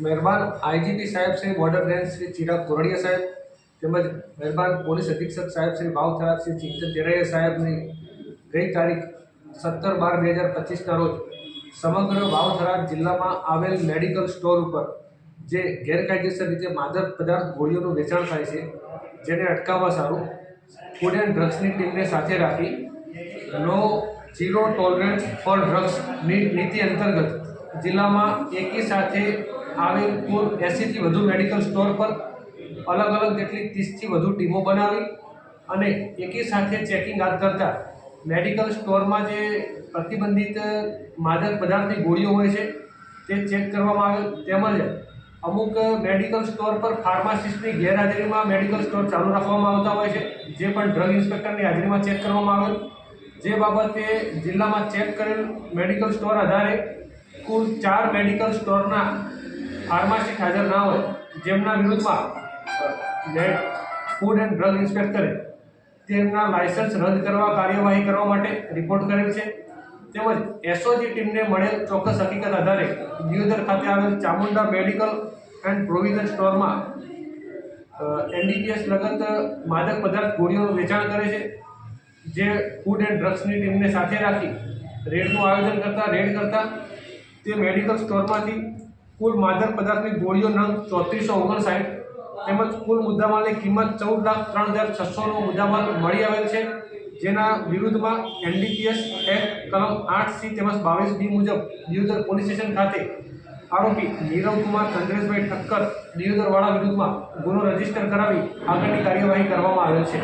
મહેરબાન આઈજીપી સાહેબ Shri border range Shri Chirag Kordia સાહેબ તેમજ મહેરબાન પોલીસ અધિક્ષક સાહેબ શ્રી ભાવથરા શ્રી ચિંતન તેરૈયા સાહેબની ગઈ તારીખ 17/12/2025ના રોજ સમગ્ર વાવથરા જિલ્લામાં આવેલ મેડિકલ સ્ટોર ઉપર જે ગેરકાયદેસર રીતે માદક પદાર્થ ગોળીઓનું વેચાણ થાય છે જેને અટકાવવા સારું ફૂડ એન્ડ ડ્રગ્સની ટીમને સાથે રાખી ઝીરો ટોલરન્સ ફોર ડ્રગ્સની નીતિ અંતર્ગત જિલ્લામાં એકી સાથે આવેલ કુલ 80થી વધુ મેડિકલ સ્ટોર પર અલગ અલગ જેટલી 30થી વધુ ટીમો બનાવી અને એકી સાથે ચેકિંગ હાથ ધરતા મેડિકલ સ્ટોરમાં જે પ્રતિબંધિત માદક પદાર્થની ગોળીઓ હોય છે તે ચેક કરવામાં આવેલ તેમજ અમુક મેડિકલ સ્ટોર પર ફાર્માસિસ્ટની ગેરહાજરીમાં મેડિકલ સ્ટોર ચાલુ રાખવામાં આવતા હોય છે જે પણ ડ્રગ ઇન્સ્પેક્ટરની હાજરીમાં ચેક કરવામાં આવેલ જે બાબતે જિલ્લામાં ચેક કરેલ મેડિકલ સ્ટોર આધારે કુલ 4 મેડિકલ સ્ટોરના ફાર્માસિસ્ટ હાજર ના હોય જેમના વિરુદ્ધમાં ફૂડ એન્ડ ડ્રગ ઇન્સ્પેક્ટરે તેમના લાયસન્સ રદ કરવા કાર્યવાહી કરવા માટે રિપોર્ટ કરેલ છે તેમજ એસઓજી ટીમને મળેલ ચોક્કસ હકીકત આધારે દિયોદર ખાતે આવેલ ચામુંડા મેડિકલ એન્ડ પ્રોવિઝન સ્ટોરમાં એનડીપીએસ લગત માદક પદાર્થ ગોળીઓનું વેચાણ કરે છે જે ફૂડ એન્ડ ડ્રગ્સની ટીમને સાથે રાખી રેડનું આયોજન રેડ કરતા તે મેડિકલ સ્ટોરમાંથી કુલ માદક પદાર્થની ગોળીઓ નંગ 3459 તેમજ કુલ મુદ્દામાલની કિંમત 14,03,600નો મુદ્દામાલ મળી આવેલ છે જેના વિરુદ્ધમાં એનડીપીએસ એક્ટ કલમ 8C તેમજ 22B મુજબ દિયોદર પોલીસ સ્ટેશન ખાતે આરોપી નીરવ કુમાર ચંદ્રેશભાઈ ઠક્કર દિયોદરવાળા વિરુદ્ધમાં ગુનો રજીસ્ટર કરાવી આગળની કાર્યવાહી કરવામાં આવેલ છે।